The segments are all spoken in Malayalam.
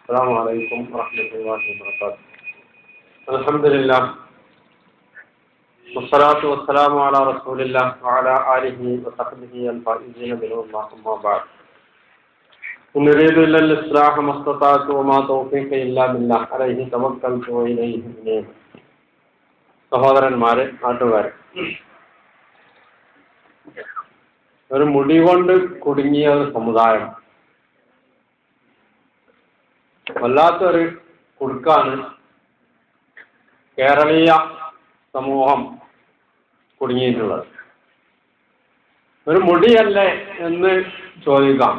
السلام عليكم ورحمة الله وبركاته. الحمد لله والصلاة والسلام على رسول الله وعلى آله وصحبه الفائزين بالله أما بعد. نريد إلا الإصلاح ما استطعت وما توفيقي إلا بالله عليه توكلت وإليه أنيب. സഹോദരന്മാരെ, നാട്ടുകാരെ, ഒരു മുടി കൊണ്ട് കുടുങ്ങിയ ഒരു സമുദായം വല്ലാത്തൊരു കുടുക്കാണ് കേരളീയ സമൂഹം കുടുങ്ങിയിട്ടുള്ളത്. ഒരു മുടിയല്ലേ എന്ന് ചോദിക്കാം.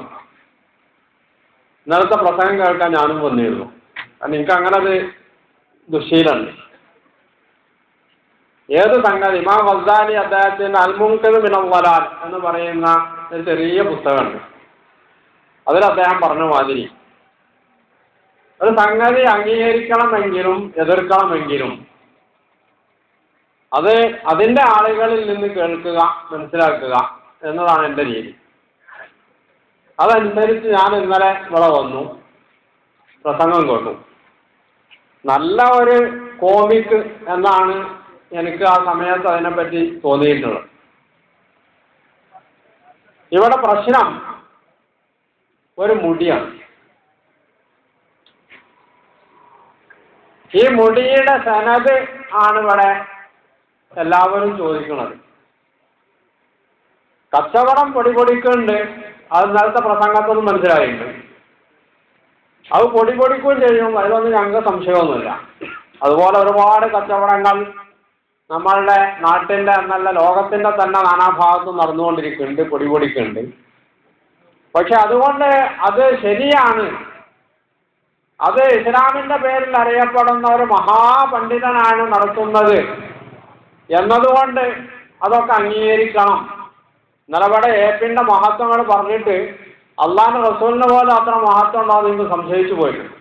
ഇന്നലത്തെ പ്രസംഗം കേൾക്കാൻ ഞാനും വന്നിരുന്നു. കാരണം എനിക്ക് അങ്ങനെ ഒരു ദുശ്ശീലുണ്ട്. ഏത് സംഗതി, ഇമാം ഗസാലി അദ്ദേഹത്തിന്റെ അൽ-മുൻഖിദ് മിനൽ ളലാൽ എന്ന് പറയുന്ന ഒരു ചെറിയ പുസ്തകമുണ്ട്. അതിൽ അദ്ദേഹം പറഞ്ഞ മാതിരി ഒരു സംഗതി അംഗീകരിക്കണമെങ്കിലും എതിർക്കണമെങ്കിലും അത് അതിൻ്റെ ആളുകളിൽ നിന്ന് കേൾക്കുക, മനസ്സിലാക്കുക എന്നതാണ് എൻ്റെ രീതി. അതനുസരിച്ച് ഞാൻ ഇന്നലെ ഇവിടെ വന്നു, പ്രസംഗം കേട്ടു. നല്ല ഒരു കോമിക് എന്നാണ് എനിക്ക് ആ സമയത്ത് അതിനെപ്പറ്റി തോന്നിയിട്ടുള്ളത്. ഇവിടെ പ്രശ്നം ഒരു മുടിയാണ്. ഈ മുടിയുടെ സനത് ആണ് ഇവിടെ എല്ലാവരും ചോദിക്കുന്നത്. കച്ചവടം പൊടിക്കുന്നുണ്ട്, അത് ഇന്നലത്തെ പ്രസംഗത്തൊന്നും മനസ്സിലായിട്ടുണ്ട്. അത് പൊടിക്കുകയും ചെയ്യും, അതിലൊന്നും ഞങ്ങൾക്ക് സംശയമൊന്നുമില്ല. അതുപോലെ ഒരുപാട് കച്ചവടങ്ങൾ നമ്മളുടെ നാട്ടിൻ്റെ എന്നല്ല ലോകത്തിൻ്റെ തന്നെ നാനാഭാഗത്തും നടന്നുകൊണ്ടിരിക്കുന്നുണ്ട്, പൊടിക്കുന്നുണ്ട്. പക്ഷെ അതുകൊണ്ട് അത് ശരിയാണ്, അത് ഇസ്ലാമിൻ്റെ പേരിൽ അറിയപ്പെടുന്ന ഒരു മഹാപണ്ഡിതനാണ് നടത്തുന്നത് എന്നതുകൊണ്ട് അതൊക്കെ അംഗീകരിക്കണം. നിലവിടെ ഏപ്പിൻ്റെ മഹത്വങ്ങൾ പറഞ്ഞിട്ട് അള്ളാഹുവിൻ്റെ റസൂലിനെ പോലെ അത്ര മഹത്വം ഉണ്ടാകും എന്ന് സംശയിച്ചു പോയിട്ടുണ്ട്.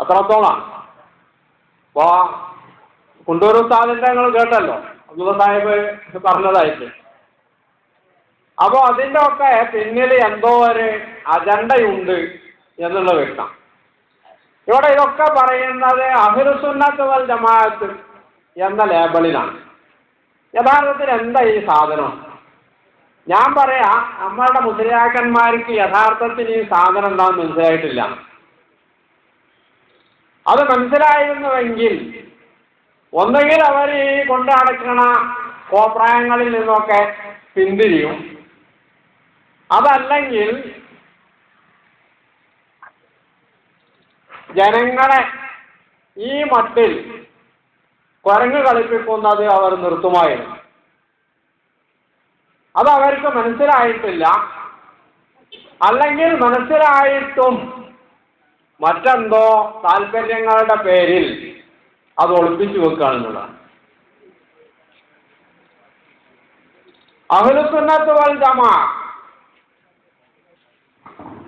അത്രത്തോളം. അപ്പോൾ കുണ്ടൂർ ഉസ്താദിൻ്റെ നിങ്ങൾ കേട്ടല്ലോ, അബ്ദുള്ള സാഹിബ് പറഞ്ഞതായിട്ട്. അപ്പോൾ അതിൻ്റെ ഒക്കെ പിന്നിൽ എന്തോ ഒരു അജണ്ടയുണ്ട് എന്നുള്ള വ്യക്തം. ഇവിടെ ഇതൊക്കെ പറയുന്നത് അഹ്ലുസുന്നത്ത് വൽ ജമാഅത്ത് എന്ന ലേബലിലാണ്. യഥാർത്ഥത്തിൽ എന്താ ഈ സാധനം? ഞാൻ പറയാം, നമ്മളുടെ മുസ്ലിയാക്കന്മാർക്ക് യഥാർത്ഥത്തിൽ ഈ സാധനം എന്താണെന്ന് മനസ്സിലായിട്ടില്ല. അത് മനസ്സിലായിരുന്നുവെങ്കിൽ ഒന്നുകിൽ അവർ ഈ കൊണ്ട് നടക്കുന്ന കോപ്രായങ്ങളിൽ നിന്നൊക്കെ പിന്തിരിയും, അതല്ലെങ്കിൽ ജനങ്ങളെ ഈ മട്ടിൽ കുരങ്ങ് കളിപ്പിക്കുന്നത് അവർ നിർത്തുമായിരുന്നു. അതവർക്ക് മനസ്സിലായിട്ടില്ല. അല്ലെങ്കിൽ മനസ്സിലായിട്ടും മറ്റെന്തോ താല്പര്യങ്ങളുടെ പേരിൽ അത് ഒളിപ്പിച്ചു വെക്കുകയാണെന്നുള്ളതാണ്. അഹ്ലുസുന്നത്ത് വൽ ജമാഅത്ത്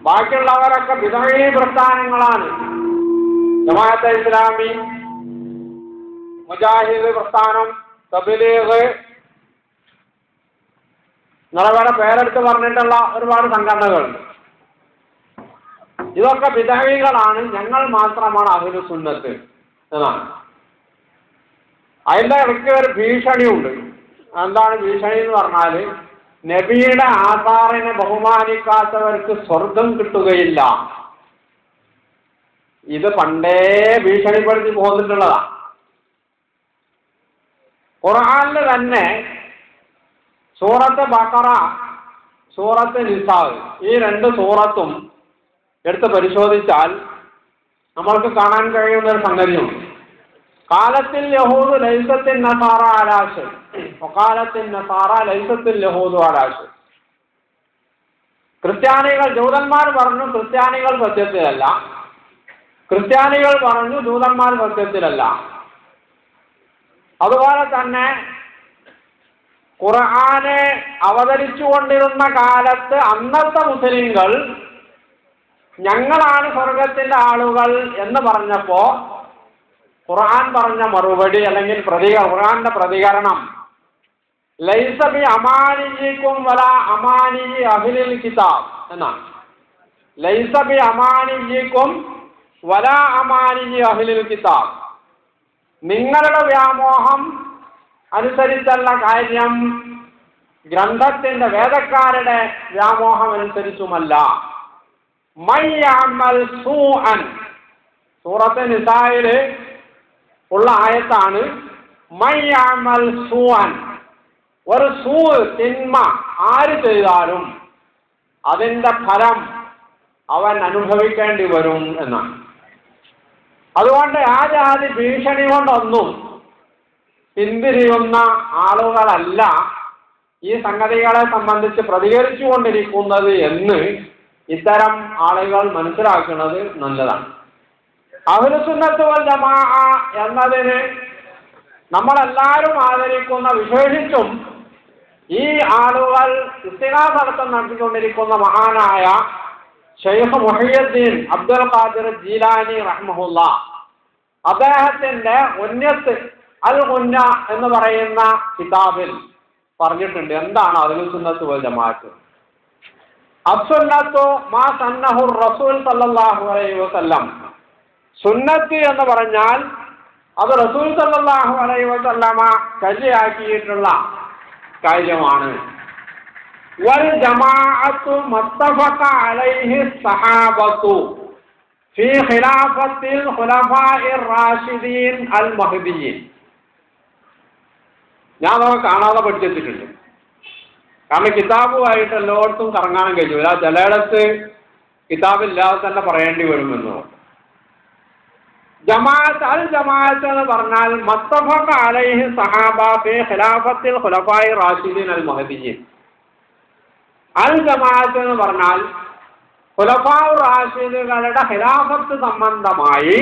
ബാക്കിയുള്ളവരൊക്കെ ബിദ്അഈ പ്രസ്ഥാനങ്ങളാണ്. ജമാഅത്തെ ഇസ്ലാമി, മുജാഹിദ് പ്രസ്ഥാനം, തബ്ലീഗ്, നിങ്ങളവിടെ പേരെടുത്ത് പറഞ്ഞിട്ടുള്ള ഒരുപാട് സംഘടനകളുണ്ട്. ഇതൊക്കെ ബിദ്അഈകളാണ്, ഞങ്ങൾ മാത്രമാണ് അഹ്ലുസുന്നത്ത് എന്നാണ്. അതിൻ്റെ ഇടയ്ക്ക് ഒരു ഭീഷണിയുണ്ട്. എന്താണ് ഭീഷണി എന്ന് പറഞ്ഞാൽ, നബിയുടെ ആസാറിനെ ബഹുമാനിക്കാത്തവർക്ക് സ്വർഗം കിട്ടുകയില്ല. ഇത് പണ്ടേ ഭീഷണിപ്പെടുത്തി പോന്നിട്ടുള്ളതാണ്. ഖുർആനിൽ തന്നെ സൂറത്ത് ബഖറ, സൂറത്ത് നിസാ, ഈ രണ്ട് സൂറത്തും എടുത്ത് പരിശോധിച്ചാൽ നമ്മൾക്ക് കാണാൻ കഴിയുന്ന ഒരു സംഗതിയുണ്ട്. കാലത്തിൽ യഹൂദ് ലൈസത്തിൻ നസാറ അലാശ്, കാലത്തിൽ നസാറ ലൈസത്തിൽ യഹൂദ് അലാശ്. ക്രിസ്ത്യാനികൾ, ജൂതന്മാർ പറഞ്ഞു ക്രിസ്ത്യാനികൾ സത്യത്തിലല്ല, ക്രിസ്ത്യാനികൾ പറഞ്ഞു ജൂതന്മാർ സത്യത്തിലല്ല. അതുപോലെ തന്നെ ഖുർആനെ അവതരിച്ചുകൊണ്ടിരുന്ന കാലത്ത് അന്നത്തെ മുസ്ലിങ്ങൾ ഞങ്ങളാണ് സ്വർഗത്തിന്റെ ആളുകൾ എന്ന് പറഞ്ഞപ്പോ ഖുർആൻ പറഞ്ഞ മറുപടി അല്ലെങ്കിൽ ഖുർആന്റെ പ്രതികരണം ലൈസ ബി അമാനിയിക്കും വല അമാനി അഹ്ലിൽ കിതാബ് എന്നാണ്. ലൈസ ബി അമാനിയിക്കും വലാ അമാനി അഹ്ലിൽ കിതാബ്, നിങ്ങളുടെ വ്യാമോഹം അനുസരിച്ചുള്ള കാര്യം ഗ്രന്ഥത്തിന്റെ വേദക്കാരുടെ വ്യാമോഹം അനുസരിച്ചുമല്ല. മയ്യഅമൽ സൂഅൻ, സൂറത്ത് നിസായിൽ ഉള്ള ആയത്താണ്. മയ്യഅമൽ സൂഅൻ, ഒരു തിന്മ ആര് ചെയ്താലും അതിന്റെ ഫലം അവൻ അനുഭവിക്കേണ്ടി വരും എന്നാണ്. അതുകൊണ്ട് ആ ജാതി ഭീഷണി കൊണ്ടൊന്നും പിന്തിരിയുന്ന ആളുകളല്ല ഈ സംഗതികളെ സംബന്ധിച്ച് പ്രതികരിച്ചുകൊണ്ടിരിക്കുന്നത് എന്ന് ഇത്തരം ആളുകൾ മനസ്സിലാക്കുന്നത് നല്ലതാണ്. അഹ്ലുസുന്നത്ത് വൽ ജമാഅ എന്നതിന് നമ്മളെല്ലാവരും ആദരിക്കുന്ന, വിശേഷിച്ചും ഈ ആളുകൾ ഇസ്തിഗാസ നടത്തിക്കൊണ്ടിരിക്കുന്ന മഹാനായ ശൈഖ് മുഹയ്യിദ്ദീൻ അബ്ദുൽ ഖാദിർ ജീലാനി റഹ്മഹുല്ലാ, അദ്ദേഹത്തിന്റെ ഉന്നത്ത് അൽ ഗുന്ന എന്ന് പറയുന്ന കിതാബിൽ പറഞ്ഞിട്ടുണ്ട് എന്താണ് അഹ്ലുസുന്നത്ത് വൽ ജമാഅത്ത്. അസ്സുന്നത്തു മാ സന്നഹു റസൂൽ സല്ലല്ലാഹു അലൈഹി വസല്ലം, സുന്നത്ത് എന്ന് പറഞ്ഞാൽ അത് റസൂൽ സല്ലല്ലാഹു അലൈഹി വസല്ലമ കല്യാക്കിയിട്ടുള്ള കാര്യമാണ്. വൽ ജമാഅത്തു മുത്തഫഖ അലൈഹി സഹാബത്തു ഫീ ഖിലാഫത്തിൽ ഖുലഫാഇർ റാഷിദീൻ അൽ മഹ്ദിയീൻ. ഞാൻ അത് കാണാതെ പഠിച്ചിട്ടുണ്ട്. കാരണം കിതാബുമായിട്ട് എല്ലായിടത്തും കറങ്ങാനും കഴിയില്ല. ചിലയിടത്ത് കിതാബില്ലാതെ തന്നെ പറയേണ്ടി വരുമെന്നോ. ജമാഅത്ത് അൽ ജമാഅത്ത് എന്ന് പറഞ്ഞാൽ മുത്തഫഖ അലൈഹി സഹാബ ഫീ ഖിലാഫത്തിൽ ഖുലഫാഇ റാഷിദീൻ അൽ മഹ്ദിയീൻ. അൽ ജമാഅത്ത് എന്ന് പറഞ്ഞാൽ ഖുലഫാഉ റാഷിദുകളുടെ ഖിലാഫത്ത് സംബന്ധമായി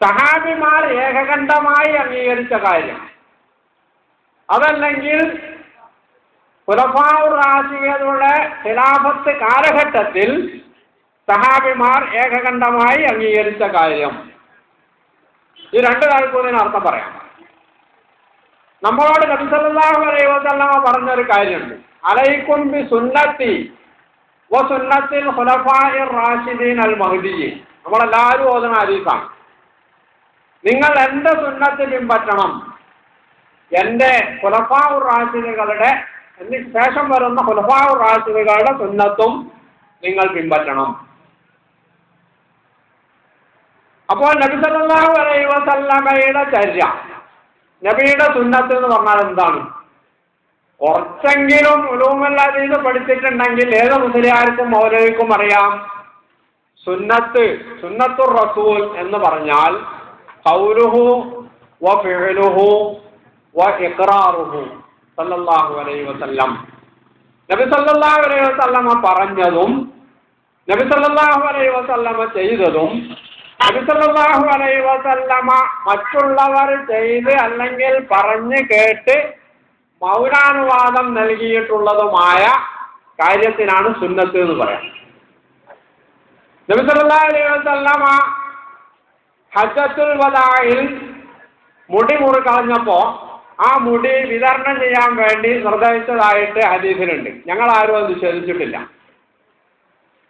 സഹാബിമാർ ഏകകണ്ഠമായി അംഗീകരിച്ച കാര്യം, അതല്ലെങ്കിൽ ഖുലഫാഉ റാഷിദുകളുടെ ഖിലാഫത്ത് കാലഘട്ടത്തിൽ സഹാബിമാർ ഏകകണ്ഠമായി അംഗീകരിച്ച കാര്യം. ഈ രണ്ട് കാര്യത്തിന് അർത്ഥം പറയാം. നമ്മളോട് നബി സല്ലല്ലാഹു അലൈഹി വസല്ലമ പറഞ്ഞൊരു കാര്യമുണ്ട്, അലൈക്കും ബി സുന്നത്തി വ സുന്നത്തിൽ ഖുലഫാഇർ റാഷിദീൻ അൽ മഹ്ദിയീൻ. നമ്മളെല്ലാവരും ഓതുന്ന ഹദീസാണ്. നിങ്ങൾ എൻ്റെ സുന്നത്ത് പിൻപറ്റണം, എൻ്റെ ഖുലഫാഉ റാഷിദുകളുടെ എന്നിട്ട് ശേഷം വരുന്ന ഖുലഫാഉ റാഷിദുകളുടെ സുന്നത്തും നിങ്ങൾ പിൻപറ്റണം. അപ്പോൾ നബി സല്ലല്ലാഹു അലൈഹി വസല്ലമയുടെ ചര്യ, നബിയുടെ സുന്നത്ത് എന്ന് പറഞ്ഞാൽ എന്താണ്? കുറച്ചെങ്കിലും ഉലൂമുൽ ഹദീസ് പഠിച്ചിട്ടുണ്ടെങ്കിൽ ഏത് മുസ്ലിയാർക്കും മൗലവിക്കും അറിയാം, സുന്നത്തുർ റസൂൽ എന്ന് പറഞ്ഞാൽ ഖൗലുഹു വ ഫിഅലുഹു വ ഇഖ്റാറുഹു സല്ലല്ലാഹു അലൈഹി വസല്ലം. നബി സല്ലല്ലാഹു അലൈഹി വസല്ലമ പറഞ്ഞതും നബി സല്ലല്ലാഹു അലൈഹി വസല്ലമ ചെയ്തതും നബി സല്ലല്ലാഹു അലൈഹി വസല്ലമ മറ്റുള്ളവർ ചെയ്ത് അല്ലെങ്കിൽ പറഞ്ഞ് കേട്ട് മൗനാനുവാദം നൽകിയിട്ടുള്ളതുമായ കാര്യത്തിനാണ് സുന്നത്ത് എന്ന് പറയാം. നബി സല്ലല്ലാഹു അലൈഹി വസല്ലമ ഹജ്ജത്തുൽ വദാഇൽ മുടി മുറികളഞ്ഞപ്പോൾ ആ മുടി വിതരണം ചെയ്യാൻ വേണ്ടി നിർദ്ദേശിച്ചതായിട്ട് ഹദീസിലുണ്ട്. ഞങ്ങൾ ആരും അത് നിഷേധിച്ചിട്ടില്ല.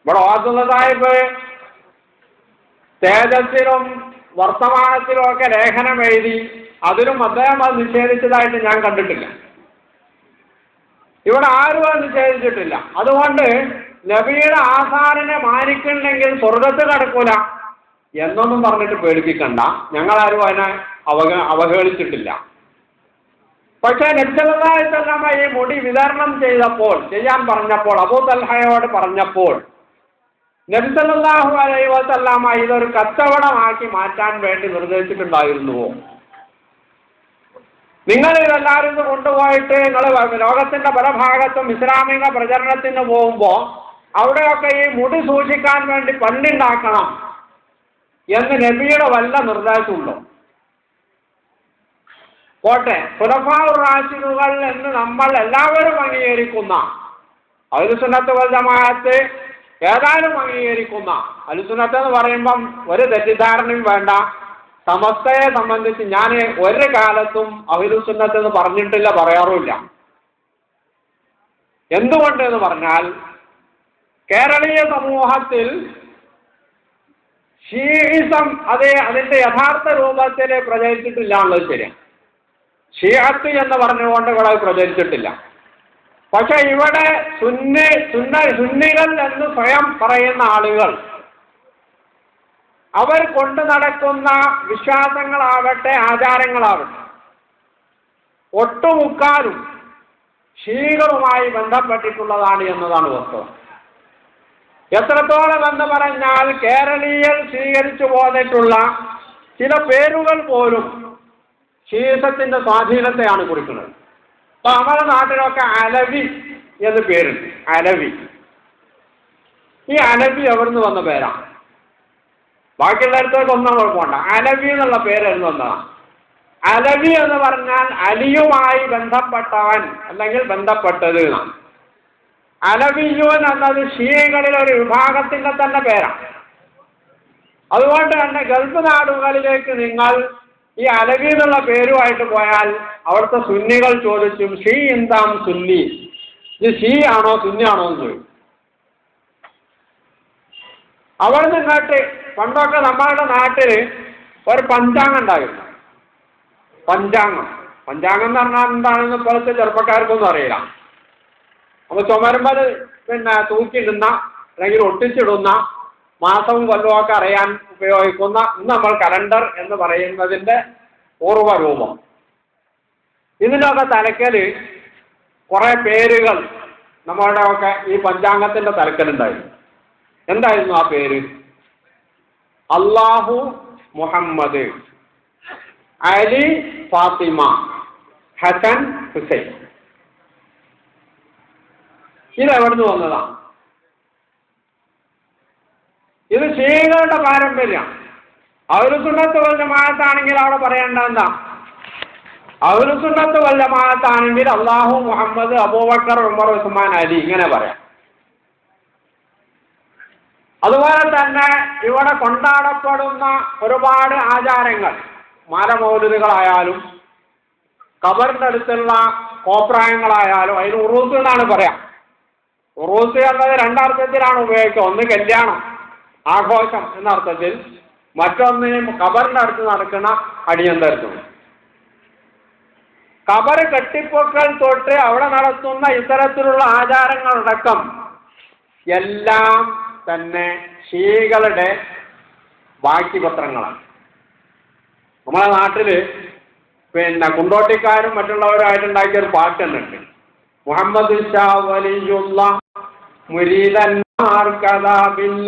ഇവിടെ ഓതുന്ന സാഹിബ് തേജസ്സിലും വർത്തമാനത്തിലും ഒക്കെ ലേഖനം എഴുതി, അതിലും അദ്ദേഹം അത് നിഷേധിച്ചതായിട്ട് ഞാൻ കണ്ടിട്ടില്ല. ഇവിടെ ആരും അത് നിഷേധിച്ചിട്ടില്ല. അതുകൊണ്ട് നബിയുടെ ആസാറിനെ മാനിക്കുന്നുണ്ടെങ്കിൽ സ്വർഗത്ത് കടക്കൂല എന്നൊന്നും പറഞ്ഞിട്ട് പേടിപ്പിക്കണ്ട. ഞങ്ങളാരും അതിനെ അവഹേളിച്ചിട്ടില്ല. പക്ഷേ നബി സല്ലല്ലാഹു അലൈഹി വസല്ലമ ഈ മുടി വിതരണം ചെയ്യാൻ പറഞ്ഞപ്പോൾ, അബൂ തൽഹയോട് പറഞ്ഞപ്പോൾ നബി സല്ലല്ലാഹു അലൈഹി വസല്ലമ ഇതൊരു കച്ചവടമാക്കി മാറ്റാൻ വേണ്ടി നിർദ്ദേശിച്ചിട്ടുണ്ടായിരുന്നുവോ? നിങ്ങൾ ഇതെല്ലാവരും ഇത് കൊണ്ടുപോയിട്ട് നിങ്ങൾ ലോകത്തിന്റെ പല ഭാഗത്തും ഇസ്ലാമിക പ്രചരണത്തിന് പോകുമ്പോൾ അവിടെയൊക്കെ ഈ മുടി സൂക്ഷിക്കാൻ വേണ്ടി പള്ളിയുണ്ടാക്കണം എന്ന് നബിയുടെ വല്ല നിർദ്ദേശമുണ്ടോ? പോട്ടെ, ഖുലഫാഉ റാഷിദുകൾ എന്ന് നമ്മൾ എല്ലാവരും അംഗീകരിക്കുന്ന അഹ്ലുസുന്നത്ത് വൽ ജമാഅത്ത് ഏതായാലും അംഗീകരിക്കുന്ന അഹ്ലുസുന്നത്ത് എന്ന് പറയുമ്പം ഒരു തെറ്റിദ്ധാരണയും വേണ്ട. സമസ്തയെ സംബന്ധിച്ച് ഞാൻ ഒരു കാലത്തും അഹ്ലുസുന്നത്ത് എന്ന് പറഞ്ഞിട്ടില്ല, പറയാറുമില്ല. എന്തുകൊണ്ട് എന്ന് പറഞ്ഞാൽ കേരളീയ സമൂഹത്തിൽ ഷീഇസം അതിന്റെ യഥാർത്ഥ രൂപത്തിൽ പ്രചരിച്ചിട്ടില്ല എന്നുള്ളത് ശരിയാണ്. ഷിയത്ത് എന്ന് പറഞ്ഞുകൊണ്ട് ഇവിടെ പ്രചരിച്ചിട്ടില്ല. പക്ഷെ ഇവിടെ സുന്നികൾ എന്ന് സ്വയം പറയുന്ന ആളുകൾ അവർ കൊണ്ടു നടക്കുന്ന വിശ്വാസങ്ങളാവട്ടെ ആചാരങ്ങളാവട്ടെ ഒട്ടുമുക്കാലും ഷീകളുമായി ബന്ധപ്പെട്ടിട്ടുള്ളതാണ് എന്നതാണ് വസ്തുത. എത്രത്തോളം എന്ന് പറഞ്ഞാൽ കേരളീയർ സ്വീകരിച്ചു പോന്നിട്ടുള്ള ചില പേരുകൾ പോലും ഷീസത്തിന്റെ സ്വാധീനത്തെയാണ് കുറിക്കുന്നത്. അപ്പൊ നമ്മുടെ നാട്ടിലൊക്കെ അലവി എന്ന് പേരുണ്ട്. അലവി, ഈ അലവി എവിടുന്ന് വന്ന പേരാണ്? ബാക്കിയുള്ളവർക്ക് ഒന്നും കുഴപ്പമുണ്ട. അലവി എന്നുള്ള പേര് എവിടുന്ന് വന്നതാണ്? അലവി എന്ന് പറഞ്ഞാൽ അലിയുമായി ബന്ധപ്പെട്ടവൻ അല്ലെങ്കിൽ ബന്ധപ്പെട്ടത് എന്നാണ്. അലവിയൂൻ എന്നത് ഷീകളിൽ ഒരു വിഭാഗത്തിന്റെ തന്നെ പേരാണ്. അതുകൊണ്ട് തന്നെ ഗൾഫ് നാടുകളിലേക്ക് നിങ്ങൾ ഈ അലവി എന്നുള്ള പേരുമായിട്ട് പോയാൽ അവിടുത്തെ സുന്നികൾ ചോദിച്ചും ഷീ എന്താം സുന്നി, ഇത് ഷീ ആണോ സുന്നി ആണോ എന്ന് ചോദിക്കും. അവിടെ നിന്നിട്ട് പണ്ടൊക്കെ നമ്മളുടെ നാട്ടിൽ ഒരു പഞ്ചാംഗം ഉണ്ടായിരുന്നു. പഞ്ചാംഗം എന്ന് പറഞ്ഞാൽ എന്താണെന്ന് ഇപ്പോഴത്തെ ചെറുപ്പക്കാർക്കൊന്നും അറിയില്ല. അപ്പോൾ ചുമരുമ്പൽ തൂക്കിയിടുന്ന അല്ലെങ്കിൽ ഒട്ടിച്ചിടുന്ന മാസവും കൊല്ലമൊക്കെ അറിയാൻ ഉപയോഗിക്കുന്ന ഇന്ന് നമ്മൾ കലണ്ടർ എന്ന് പറയുന്നതിൻ്റെ പൂർവ്വരൂപം. ഇതിനൊക്കെ തലക്കൽ കുറേ പേരുകൾ നമ്മളുടെ ഒക്കെ ഈ പഞ്ചാംഗത്തിൻ്റെ തലക്കലുണ്ടായിരുന്നു. എന്തായിരുന്നു ആ പേര്? അല്ലാഹു, മുഹമ്മദ്, അലി, ഫാത്തിമ, ഹസൻ, ഹുസൈൻ. ഇതെവിടുന്ന് വന്നതാണ്? ഇത് ഷീകളുടെ പാരമ്പര്യമാണ്. അഹ്ലുസുന്നത്ത് വൽ ജമാഅത്താണെങ്കിൽ അവിടെ പറയേണ്ട എന്താ? അഹ്ലുസുന്നത്ത് വൽ ജമാഅത്താണെങ്കിൽ അല്ലാഹു, മുഹമ്മദ്, അബൂബക്കർ, ഉമർ, ഉസ്മാൻ, അലി ഇങ്ങനെ പറയാം. അതുപോലെ തന്നെ ഇവിടെ കൊണ്ടാടപ്പെടുന്ന ഒരുപാട് ആചാരങ്ങൾ, മൗലിദുകളായാലും ഖബറിന്റെ അടുത്തുള്ള കോപ്രായങ്ങളായാലും അതിന് ഉറൂസ് എന്നാണ് പറയാം. ഉറൂസ് എന്നത് രണ്ടർത്ഥത്തിലാണ് ഉപയോഗിക്കുക. ഒന്ന് കല്യാണം, ആഘോഷം എന്ന അർത്ഥത്തിൽ, മറ്റൊന്നിനും ഖബറിന്റെ അടുത്ത് നടക്കുന്ന അടിയന്തരത്തും. ഖബർ കെട്ടിപ്പൊക്കൽ തൊട്ട് അവിടെ നടത്തുന്ന ഇത്തരത്തിലുള്ള ആചാരങ്ങളടക്കം എല്ലാം തന്നെ ഷീകളുടെ ബാക്കി പത്രങ്ങളാണ്. നമ്മുടെ നാട്ടിൽ കുണ്ടോട്ടിക്കാരും മറ്റുള്ളവരായിട്ടുണ്ടാക്കിയ ഒരു പാട്ട് തന്നെയുണ്ട്. മുഹമ്മദ് ഷാ വലിയുള്ള മുരീദന്മാർ കഥാബില്ല